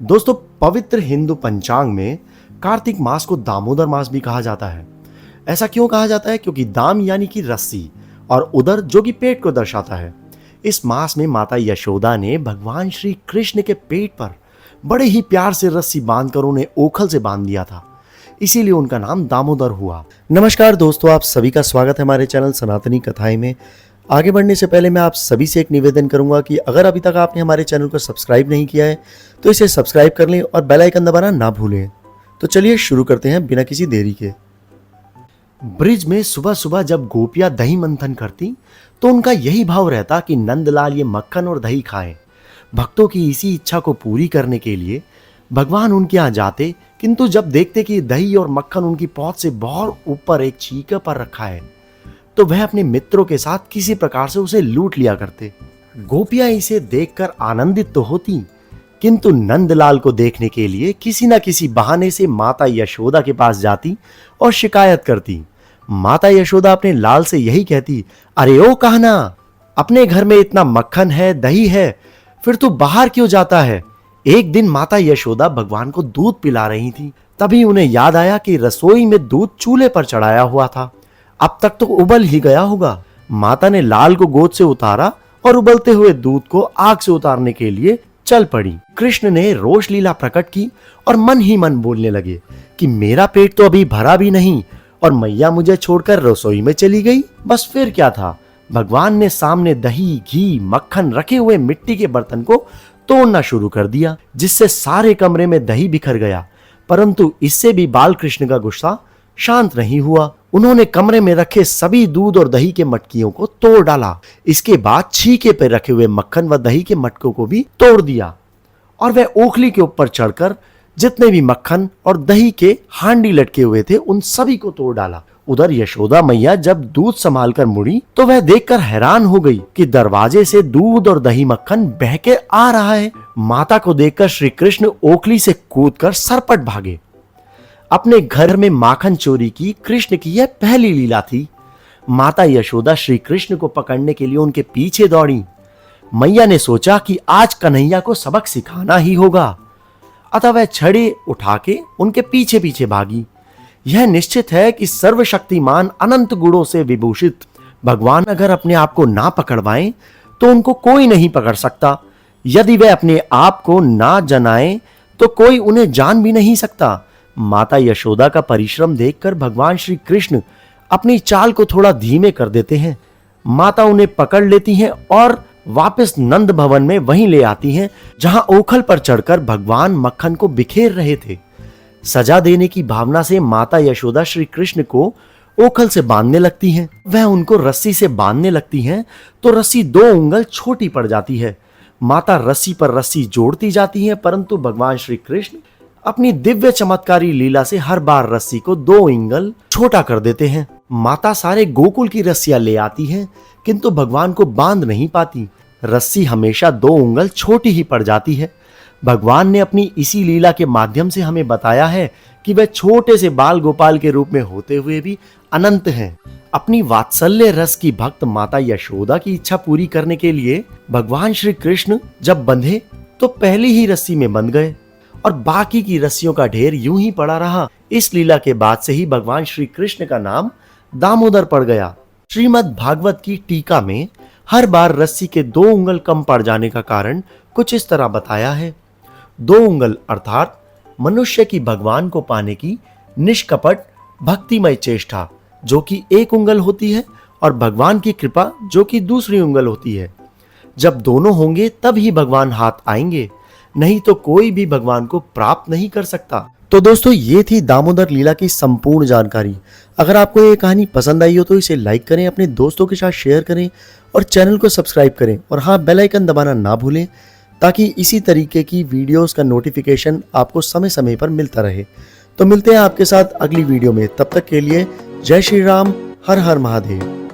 दोस्तों, पवित्र हिंदू पंचांग में कार्तिक मास को दामोदर मास भी कहा जाता है। ऐसा क्यों कहा जाता है? क्योंकि दाम यानी कि रस्सी और उदर जो कि पेट को दर्शाता है। इस मास में माता यशोदा ने भगवान श्री कृष्ण के पेट पर बड़े ही प्यार से रस्सी बांधकर उन्हें ओखल से बांध दिया था, इसीलिए उनका नाम दामोदर हुआ। नमस्कार दोस्तों, आप सभी का स्वागत है हमारे चैनल सनातनी कथाएं में। आगे बढ़ने से पहले मैं आप सभी से एक निवेदन करूंगा कि अगर अभी तक आपने हमारे चैनल को सब्सक्राइब नहीं किया है तो इसे सब्सक्राइब कर लें और बेल आइकन दबाना ना भूलें। तो चलिए शुरू करते हैं बिना किसी देरी के। ब्रिज में सुबह सुबह जब गोपियां दही मंथन करती तो उनका यही भाव रहता कि नंदलाल ये मक्खन और दही खाएं। भक्तों की इसी इच्छा को पूरी करने के लिए भगवान उनके यहाँ जाते, किंतु जब देखते कि दही और मक्खन उनकी पहुंच से बहुत ऊपर एक चीका पर रखा है तो वह अपने मित्रों के साथ किसी प्रकार से उसे लूट लिया करते। गोपियां इसे देखकर आनंदित तो होती, किंतु नंदलाल को देखने के लिए किसी न किसी बहाने से माता यशोदा के पास जाती और शिकायत करती। माता यशोदा अपने लाल से यही कहती, अरे ओ कहना, अपने घर में इतना मक्खन है, दही है, फिर तू बाहर क्यों जाता है? एक दिन माता यशोदा भगवान को दूध पिला रही थी, तभी उन्हें याद आया कि रसोई में दूध चूल्हे पर चढ़ाया हुआ था, अब तक तो उबल ही गया होगा। माता ने लाल को गोद से उतारा और उबलते हुए दूध को आग से उतारने के लिए चल पड़ी। कृष्ण ने रोष लीला प्रकट की और मन ही मन बोलने लगे कि मेरा पेट तो अभी भरा भी नहीं और मैया मुझे छोड़कर रसोई में चली गई। बस फिर क्या था, भगवान ने सामने दही, घी, मक्खन रखे हुए मिट्टी के बर्तन को तोड़ना शुरू कर दिया, जिससे सारे कमरे में दही बिखर गया। परंतु इससे भी बाल कृष्ण का गुस्सा शांत नहीं हुआ। उन्होंने कमरे में रखे सभी दूध और दही के मटकियों को तोड़ डाला। इसके बाद छीके पर रखे हुए मक्खन व दही के मटकों को भी तोड़ दिया और वह ओखली के ऊपर चढ़कर जितने भी मक्खन और दही के हांडी लटके हुए थे उन सभी को तोड़ डाला। उधर यशोदा मैया जब दूध संभाल कर मुड़ी तो वह देखकर हैरान हो गई कि दरवाजे से दूध और दही मक्खन बह के आ रहा है। माता को देखकर श्री कृष्ण ओखली से कूदकर सरपट भागे। अपने घर में माखन चोरी की कृष्ण की यह पहली लीला थी। माता यशोदा श्री कृष्ण को पकड़ने के लिए उनके पीछे दौड़ी। मैया ने सोचा कि आज कन्हैया को सबक सिखाना ही होगा, अतः वह छड़ी उठा के उनके पीछे पीछे भागी। यह निश्चित है कि सर्वशक्तिमान अनंत गुणों से विभूषित भगवान अगर अपने आप को ना पकड़वाएं तो उनको कोई नहीं पकड़ सकता। यदि वे अपने आप को ना जनाएं तो कोई उन्हें जान भी नहीं सकता। माता यशोदा का परिश्रम देखकर भगवान श्री कृष्ण अपनी चाल को थोड़ा धीमे कर देते हैं। माता उन्हें पकड़ लेती हैं और वापस नंद भवन में वहीं ले आती हैं जहां ओखल पर चढ़कर भगवान मक्खन को बिखेर रहे थे। सजा देने की भावना से माता यशोदा श्री कृष्ण को ओखल से बांधने लगती हैं। वह उनको रस्सी से बांधने लगती हैं तो रस्सी 2 उंगल छोटी पड़ जाती है। माता रस्सी पर रस्सी जोड़ती जाती हैं, परंतु भगवान श्री कृष्ण अपनी दिव्य चमत्कारी लीला से हर बार रस्सी को 2 इंगल छोटा कर देते हैं। माता सारे गोकुल की रस्सियां ले आती हैं, किंतु भगवान को बांध नहीं पाती। रस्सी हमेशा 2 उंगल छोटी ही पड़ जाती है। भगवान ने अपनी इसी लीला के माध्यम से हमें बताया है कि वह छोटे से बाल गोपाल के रूप में होते हुए भी अनंत हैं। अपनी वात्सल्य रस की भक्त माता यशोदा की इच्छा पूरी करने के लिए भगवान श्री कृष्ण जब बंधे तो पहली ही रस्सी में बंध गए और बाकी की रस्सियों का ढेर यूं ही पड़ा रहा। इस लीला के बाद से ही भगवान श्री कृष्ण का नाम दामोदर पड़ गया। श्रीमद् भागवत की टीका में हर बार रस्सी के 2 उंगल कम पड़ जाने का कारण कुछ इस तरह बताया है। 2 उंगल अर्थात मनुष्य की भगवान को पाने की निष्कपट भक्तिमय चेष्टा जो कि 1 उंगल होती है, और भगवान की कृपा जो कि दूसरी उंगल होती है। जब दोनों होंगे तब ही भगवान हाथ आएंगे, नहीं तो कोई भी भगवान को प्राप्त नहीं कर सकता। तो दोस्तों, ये थी दामोदर लीला की संपूर्ण जानकारी। अगर आपको ये कहानी पसंद आई हो तो इसे लाइक करें, अपने दोस्तों के साथ शेयर करें और चैनल को सब्सक्राइब करें, और हाँ, बेल आइकन दबाना ना भूलें ताकि इसी तरीके की वीडियोस का नोटिफिकेशन आपको समय समय पर मिलता रहे। तो मिलते हैं आपके साथ अगली वीडियो में, तब तक के लिए जय श्री राम, हर हर महादेव।